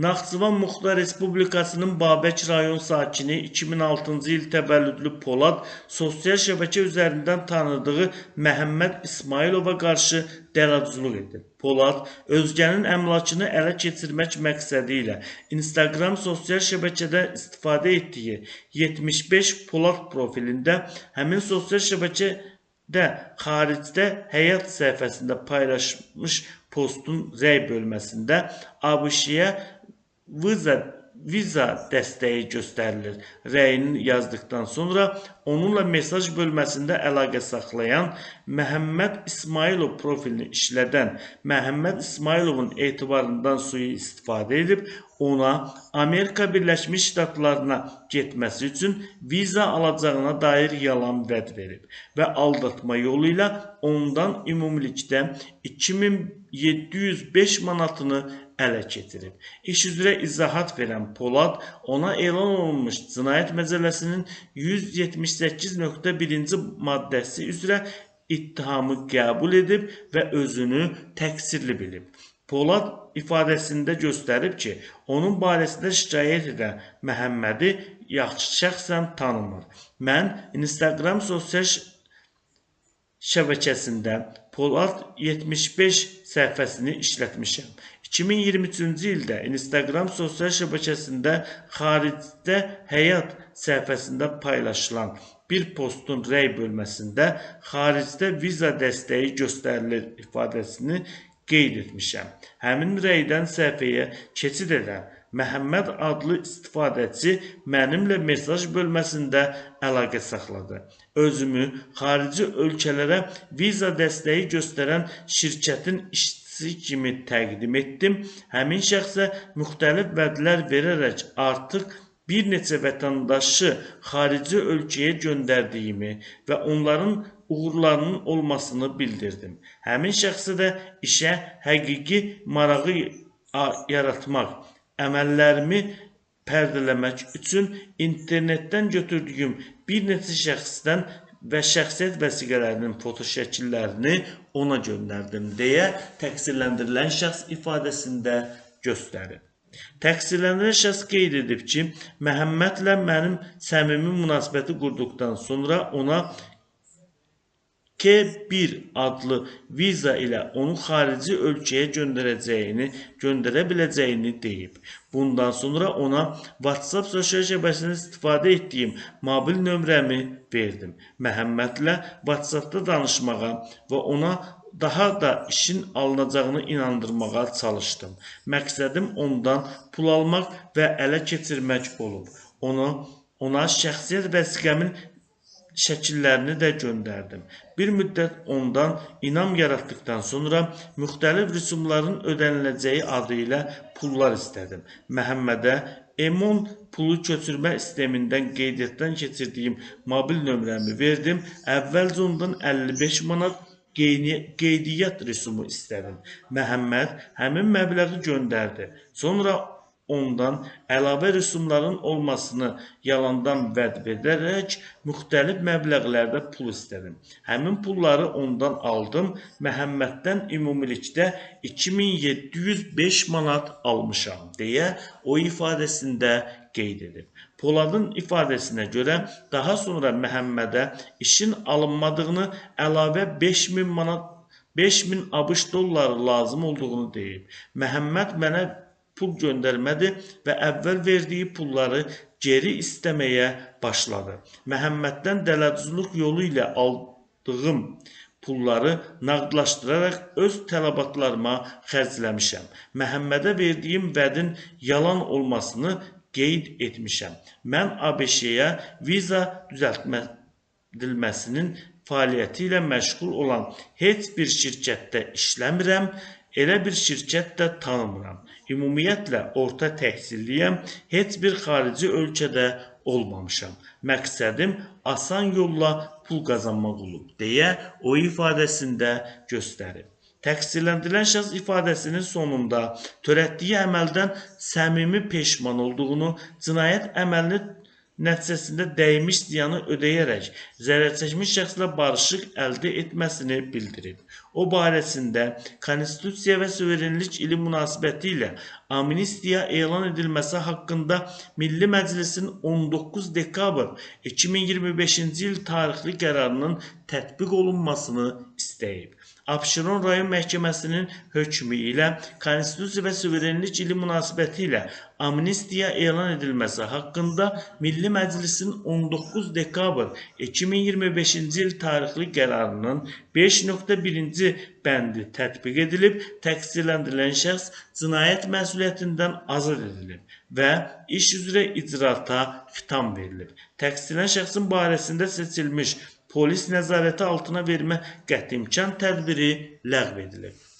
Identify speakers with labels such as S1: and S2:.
S1: Naxçıvan Muxtar Respublikasının Babək rayon sakini 2006-cı il təvəllüdlü Polad sosial şəbəkə üzərindən tanıdığı Məhəmməd İsmailova qarşı dələduzluq edib. Polad özgənin əmlakını ələ keçirmək məqsədi ilə Instagram sosial şəbəkədə istifadə etdiyi 75 Polad profilində həmin sosial şəbəkədə xaricdə həyat səhifəsində paylaşmış postun rəy bölməsində ABŞ-yə viza dəstəyi göstərilir. Rəyini yazdıktan sonra onunla mesaj bölməsində əlaqə saxlayan Məhəmməd İsmailov profilini işlədən Məhəmməd İsmailovun etibarından sui-istifadə edib ona Amerika Birləşmiş Ştatlarına getməsi üçün viza alacağına dair yalan vəd verib və aldatma yolu ilə ondan ümumilikdə 2705 manatını ələ keçirib. İş üzrə izahat verən Polad ona elan olunmuş Cinayət Məcəlləsinin 178.1-ci maddəsi üzrə ittihamı qəbul edib və özünü təqsirli bilib. Polad ifadəsində göstərib ki, onun barəsində şikayət edən Məhəmmədi şəxsən tanımır. Mən Instagram sosial şəbəkəsində Polad 75 səhifəsini işlətmişəm. 2023-cü ildə Instagram sosial şəbəkəsində xaricdə həyat səhifəsində paylaşılan bir postun rəy bölməsində xaricdə viza dəstəyi göstərilir ifadəsini qeyd etmişəm. Həmin rəydən səhifəyə keçid edən Məhəmməd adlı istifadəçi mənimlə mesaj bölməsində əlaqə saxladı. Özümü xarici ölkələrə viza dəstəyi göstərən şirkətin işçisi kimi təqdim etdim. Həmin şəxsə müxtəlif vədlər verərək artıq bir neçə vətəndaşı xarici ölkəyə göndərdiyimi və onların uğurlarının olmasını bildirdim. Həmin şəxsə də işə həqiqi marağı yaratmaq, əməllərimi pərdələmək üçün internetdən götürdüyüm bir neçə şəxsdən və şəxsiyyət vəsiqələrinin fotoşəkillərini ona göndərdim deyə təqsirləndirilən şəxs ifadəsində göstərib. Təqsirləndirilən şəxs qeyd edib ki, Məhəmmədlə mənim səmimi münasibəti qurduqdan sonra ona K1 adlı viza ilə onu xarici ölkəyə göndərə biləcəyini deyib. Bundan sonra ona WhatsApp sosial şəbəkəsində istifadə etdiyim mobil nömrəmi verdim. Məhəmmədlə WhatsAppda danışmağa və ona daha da işin alınacağını inandırmağa çalışdım. Məqsədim ondan pul almaq və ələ keçirmək olub. Ona şəxsiyyət vəsiqəmin şəkillərini də göndərdim. Bir müddət ondan inam yaratdıqdan sonra müxtəlif rüsumların ödəniləcəyi adı ilə pullar istədim. Məhəmmədə Emon pulu köçürmə sistemindən qeydiyyatdan keçirdiyim mobil nömrəmi verdim. Əvvəlcə ondan 55 manat qeydiyyat rüsumu istədim. Məhəmməd həmin məbləği göndərdi. Sonra ondan əlavə rüsumların olmasını yalandan vəd verərək müxtəlif məbləğlərdə pul istədim. Həmin pulları ondan aldım. Məhəmməddən ümumilikdə 2705 manat almışam deyə o ifadəsində qeyd edib. Poladın ifadəsinə görə daha sonra Məhəmmədə işin alınmadığını, əlavə 5000 ABŞ dolları lazım olduğunu deyib. Məhəmməd mənə pul göndərmədi və əvvəl verdiyi pulları geri istəməyə başladı. Məhəmməddən dələduzluq yolu ilə aldığım pulları nağdlaşdıraraq öz tələbatlarıma xərcləmişəm. Məhəmmədə verdiyim vədin yalan olmasını qeyd etmişəm. Mən ABŞ-yə viza düzəltməsinin fəaliyyəti ilə məşğul olan heç bir şirkətdə işləmirəm, elə bir şirkət də tanımıram. Ümumiyyətlə, orta təhsilliyəm, heç bir xarici ölkədə olmamışam. Məqsədim asan yolla pul qazanmaq olub deyə o ifadəsində göstərib. Təqsirləndirilən şəxs ifadəsinin sonunda törətdiyi əməldən səmimi peşman olduğunu, cinayət əməlini nəticəsində dəymiş ziyanı ödəyərək zərərçəkmiş şəxslə barışıq əldə etməsini bildirib. O barəsində Konstitusiya və suverenlik ili münasibətilə amnistiya elan edilməsi haqqında Milli Məclisin 19 dekabr 2025-ci il tarixli qərarının tətbiq olunmasını istəyib. Abşeron rayon məhkəməsinin hökmü ilə Konstitusiya və suverenlik ili münasibətilə amnistiya elan edilməsi haqqında Milli Məclisin 19 dekabr 2025-ci il tarixli qərarının 5.1-ci bəndi tətbiq edilib, təqsirləndirilən şəxs cinayət məsuliyyətindən azad edilib və iş üzrə icraata xitam verilib. Təqsirlənən şəxsin barəsində seçilmiş polis nəzarəti altına vermə qətimkan tədbiri ləğv edilib.